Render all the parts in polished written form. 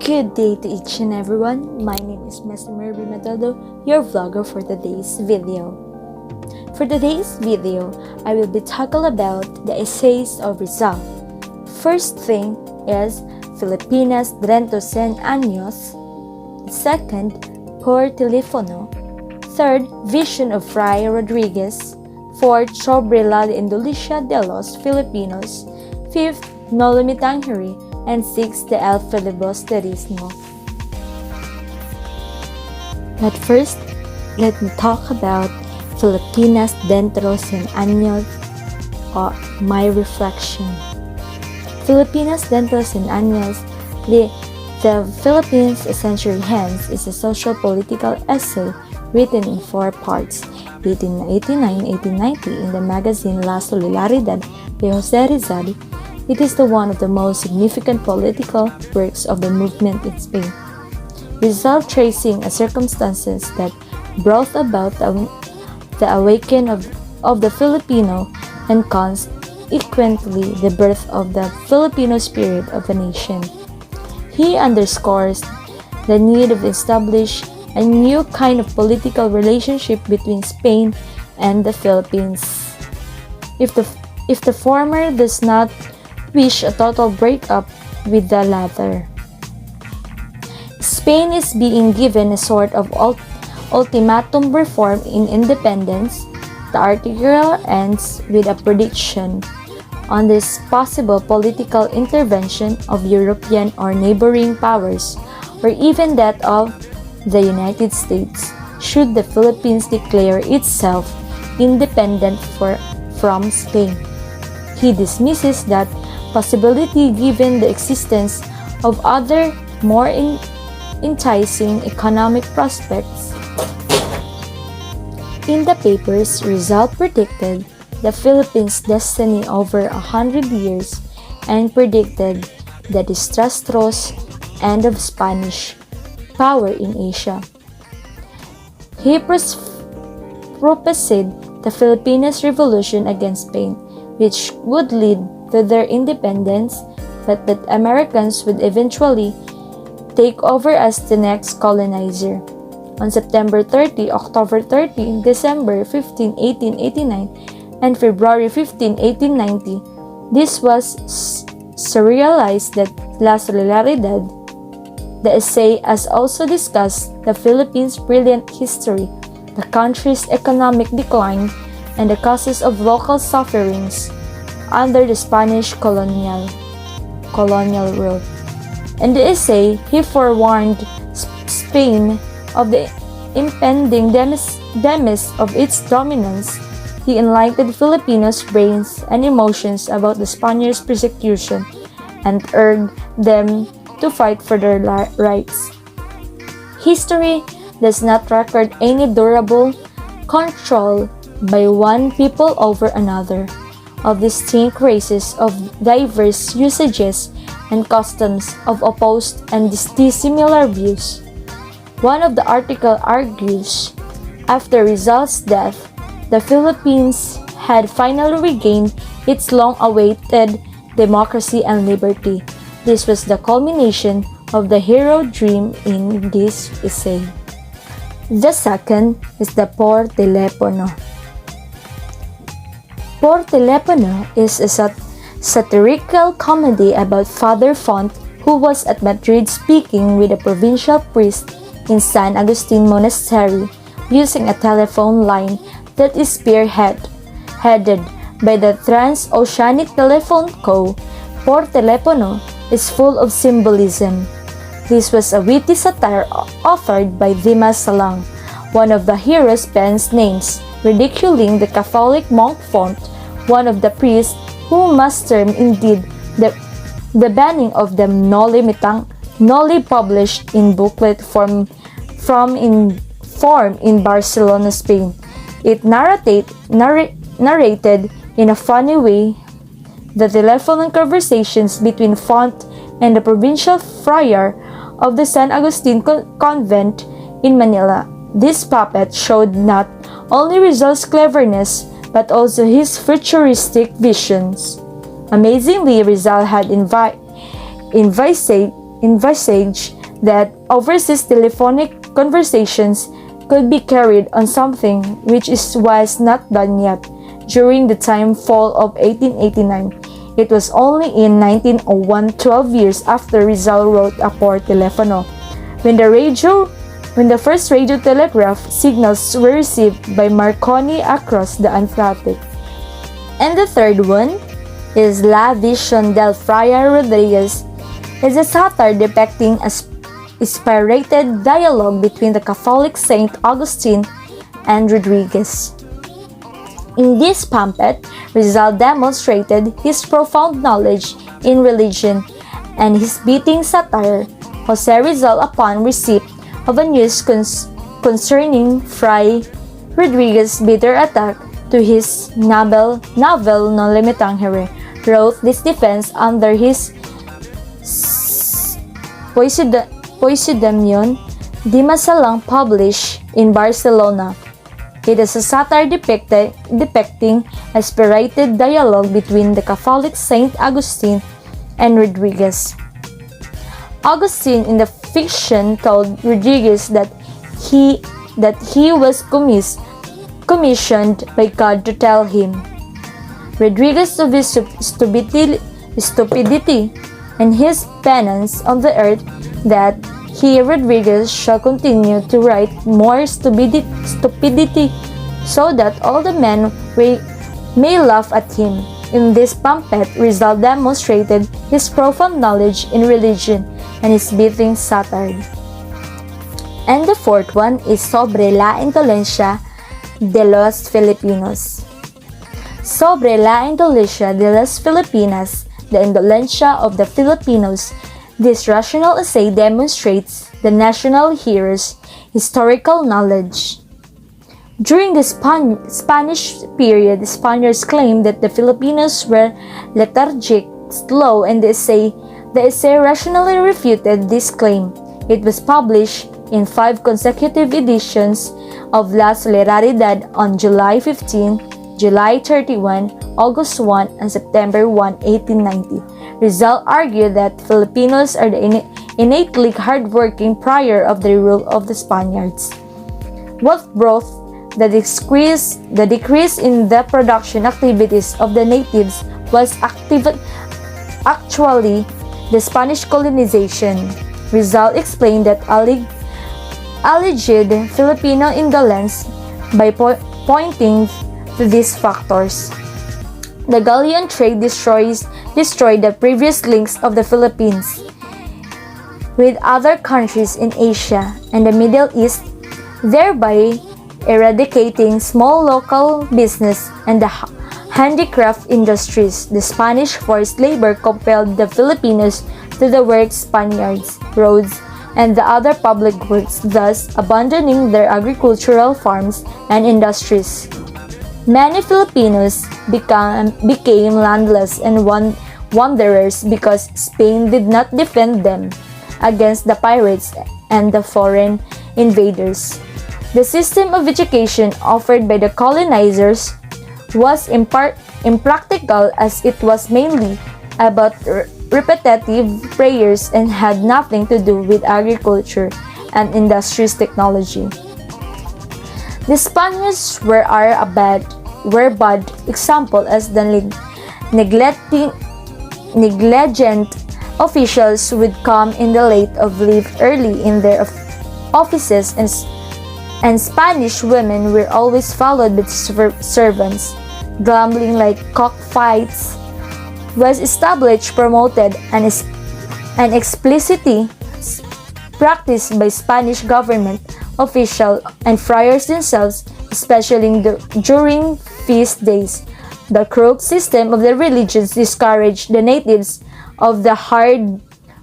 Good day to each and everyone. My name is Matildo, your vlogger for today's video. For today's video, I will be talking about the essays of Rizal. First thing is Filipinas dentro 100 años. Second, Por Telefono. Third, Vision of Fray Rodriguez. Fourth, Sobre la Indolesia de los Filipinos. Fifth, No Limitangere. And sixth, the El Filibusterismo. But first, let me talk about Filipinas dentro 100 años, or my reflection. Filipinas dentro 100 años, the Philippines a century hence is a social-political essay written in 4 parts, 1889-1890 in the magazine La Solidaridad de José Rizal. It is one of the most significant political works of the movement in Spain. Rizal tracing circumstances that brought about the awakening of the Filipino and consequently the birth of the Filipino spirit of a nation. He underscores the need to establish a new kind of political relationship between Spain and the Philippines. If the former does not wish a total breakup with the latter. Spain is being given a sort of ultimatum reform in independence. The article ends with a prediction on this possible political intervention of European or neighboring powers, or even that of the United States, should the Philippines declare itself independent from Spain. He dismisses that possibility given the existence of other more enticing economic prospects. In the papers, Rizal predicted the Philippines' destiny over 100 years and predicted the disastrous end of Spanish power in Asia. He prophesied the Philippines revolution against Spain, which would lead to their independence, but that Americans would eventually take over as the next colonizer. On September 30, October 30, December 15, 1889, and February 15, 1890, this was serialized that La Solidaridad. The essay has also discussed the Philippines' brilliant history, the country's economic decline, and the causes of local sufferings under the Spanish colonial rule. In the essay, he forewarned Spain of the impending demise of its dominance. He enlightened Filipinos' brains and emotions about the Spaniards' persecution and urged them to fight for their rights. History does not record any durable control by one people over another, of distinct races, of diverse usages and customs, of opposed and dissimilar views. One of the article argues, after Rizal's death, the Philippines had finally regained its long-awaited democracy and liberty. This was the culmination of the hero dream in this essay. The second is the Por Telefono. Por Telefono is a satirical comedy about Father Font, who was at Madrid speaking with a provincial priest in San Agustin Monastery using a telephone line that is spearheaded by the Transoceanic Telephone Co. Por Telefono is full of symbolism. This was a witty satire authored by Dimas Salang, one of the hero's pen's names, ridiculing the Catholic monk Font, one of the priests who must term indeed the banning of the Noli published in booklet form in Barcelona, Spain. It narrated in a funny way the telephone conversations between Font and the provincial friar of the San Agustin convent in Manila. This puppet showed not only Rizal's cleverness but also his futuristic visions. Amazingly, Rizal had envisaged envisaged that overseas telephonic conversations could be carried on something which was not done yet. During the time fall of 1889, it was only in 1901, 12 years after Rizal wrote a Por Telefono, when the first radio telegraph signals were received by Marconi across the Atlantic. And the third one is La Visión del Friar Rodriguez. It's a satire depicting a spirited dialogue between the Catholic Saint Augustine and Rodriguez. In this pamphlet, Rizal demonstrated his profound knowledge in religion and his biting satire. Jose Rizal, upon receipt of a news concerning Fray Rodriguez's bitter attack to his novel No Le Tangere, wrote this defense under his Poesidemion di Masalang, published in Barcelona. It is a satire depicting a spirited dialogue between the Catholic Saint Augustine and Rodriguez. Augustine in the fiction told Rodriguez that he was commissioned by God to tell him, Rodriguez, of his stupidity and his penance on the earth, that he, Rodriguez, shall continue to write more stupidity, so that all the men may laugh at him. In this pamphlet, Rizal demonstrated his profound knowledge in religion and his biting satire. And the fourth one is Sobre la Indolencia de los Filipinos. Sobre la Indolencia de las Filipinas, the indolencia of the Filipinos. This rational essay demonstrates the national hero's historical knowledge. During the Spanish period, the Spaniards claimed that the Filipinos were lethargic, slow, and the essay rationally refuted this claim. It was published in 5 consecutive editions of La Solidaridad on July 15, July 31, August 1, and September 1, 1890. Rizal argued that Filipinos are the innately hardworking prior of the rule of the Spaniards. What brought the decrease in the production activities of the natives was actually the Spanish colonization. Rizal explained that alleged Filipino indolence by pointing to these factors. The galleon trade destroyed the previous links of the Philippines with other countries in Asia and the Middle East, thereby eradicating small local business and the handicraft industries. The Spanish forced labor compelled the Filipinos to the work Spaniards, roads, and the other public works, thus abandoning their agricultural farms and industries. Many Filipinos became landless and wanderers because Spain did not defend them against the pirates and the foreign invaders. The system of education offered by the colonizers was impractical, as it was mainly about repetitive prayers and had nothing to do with agriculture and industries technology. The Spaniards were bad example, as the negligent officials would come in the late of leave early in their offices, and Spanish women were always followed by servants. Gambling like cockfights was established, promoted, and explicitly practiced by Spanish government officials and friars themselves, especially during feast days. The crook system of the religions discouraged the natives of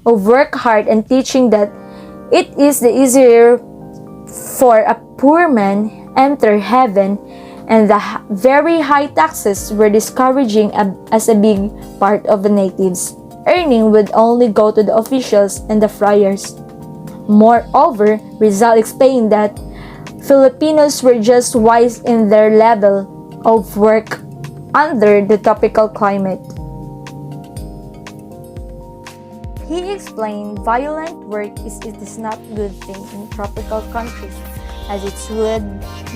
work hard and teaching that it is the easier for a poor man enter heaven, and the very high taxes were discouraging as a big part of the natives. Earning would only go to the officials and the friars. Moreover, Rizal explained that Filipinos were just wise in their level of work under the tropical climate. He explained violent work it is not a good thing in tropical countries, as it would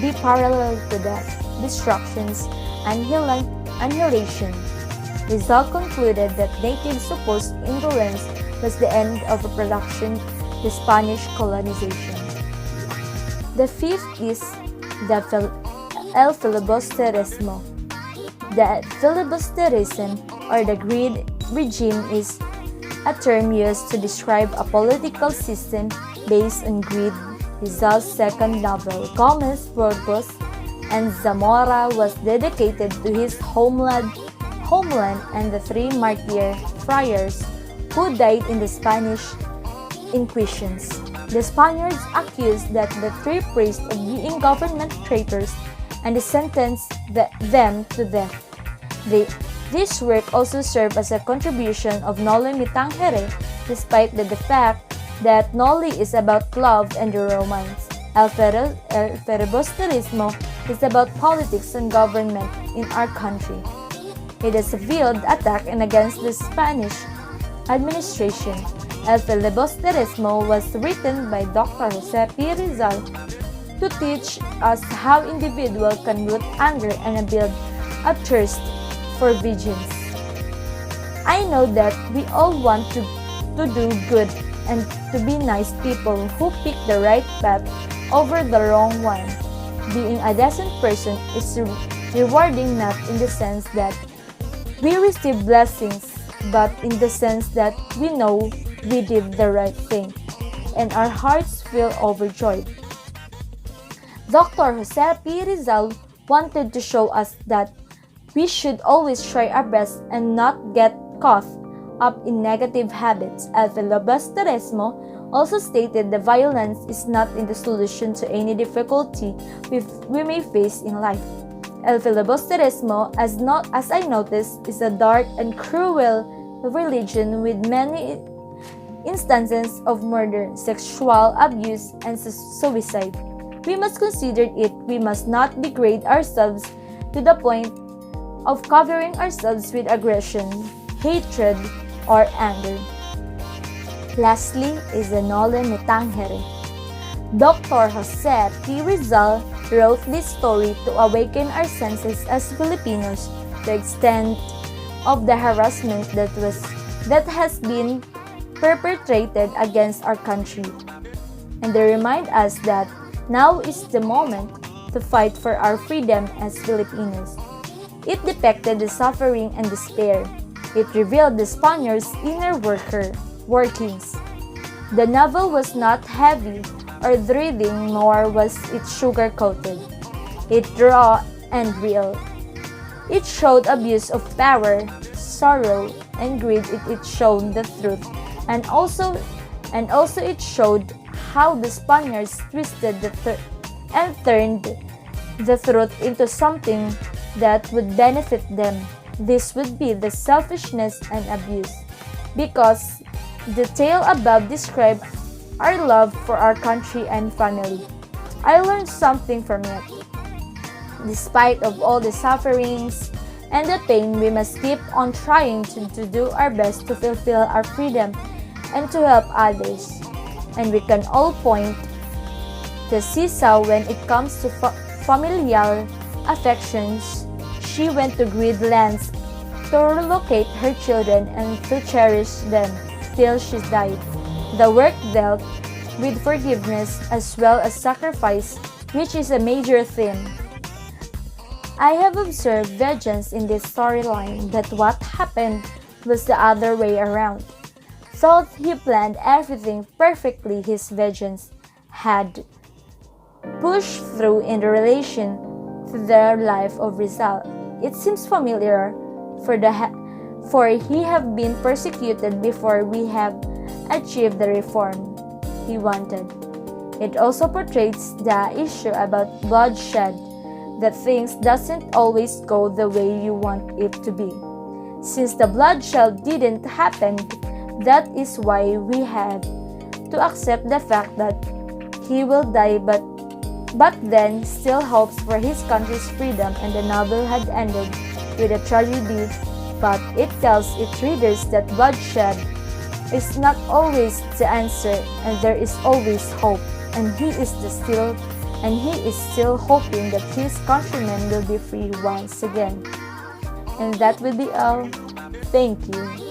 be parallel to death, destructions, annihilation. Rizal concluded that native supposed indolence was the end of a production, the Spanish colonization. The fifth is el filibusterismo. The filibusterism, or the greed regime, is a term used to describe a political system based on greed. Rizal's second novel, Gomez, Burgos, and Zamora, was dedicated to his homeland and the three martyr friars who died in the Spanish Inquisitions. The Spaniards accused that the three priests of being government traitors and sentenced them to death. This work also served as a contribution of Noli Me Tangere, despite the fact that Noli is about love and the romance. El filibusterismo is about politics and government in our country. It is a veiled attack against the Spanish administration. El filibusterismo was written by Dr. Jose P. Rizal to teach us how individuals can root anger and build a thirst for vengeance. I know that we all want to do good and to be nice people who pick the right path over the wrong one. Being a decent person is rewarding, not in the sense that we receive blessings, but in the sense that we know we did the right thing, and our hearts feel overjoyed. Dr. Jose P. Rizal wanted to show us that we should always try our best and not get caught up in negative habits. El filibusterismo also stated that violence is not in the solution to any difficulty we may face in life. El filibusterismo, as I noticed, is a dark and cruel religion with many instances of murder, sexual abuse, and suicide. We must consider it. We must not degrade ourselves to the point of covering ourselves with aggression, hatred, or anger. Lastly is the Noli Me Tangere. Dr. Jose P. Rizal wrote this story to awaken our senses as Filipinos to the extent of the harassment that has been perpetrated against our country, and they remind us that now is the moment to fight for our freedom as Filipinos. It depicted the suffering and despair. It revealed the Spaniards' inner workings. The novel was not heavy or thrilling, nor was it sugar-coated. It raw and real. It showed abuse of power, sorrow, and greed. It showed the truth, and also it showed how the Spaniards twisted and turned the truth into something that would benefit them. This would be the selfishness and abuse, because the tale above described our love for our country and family. I learned something from it. Despite of all the sufferings and the pain, we must keep on trying to do our best to fulfill our freedom and to help others. And we can all point to Sisa when it comes to familial affections. She went to great lengths to relocate her children and to cherish them till she died. The work dealt with forgiveness as well as sacrifice, which is a major theme. I have observed vengeance in this storyline, that what happened was the other way around. Thought he planned everything perfectly, his vengeance had pushed through in the relation to the life of Rizal. It seems familiar, for he have been persecuted before we have achieved the reform he wanted. It also portrays the issue about bloodshed, that things doesn't always go the way you want it to be. Since the bloodshed didn't happen, that is why we had to accept the fact that he will die, but then still hopes for his country's freedom, and the novel had ended with a tragedy, but it tells its readers that bloodshed is not always the answer, and there is always hope. And he is still hoping that his countrymen will be free once again. And that will be all. Thank you.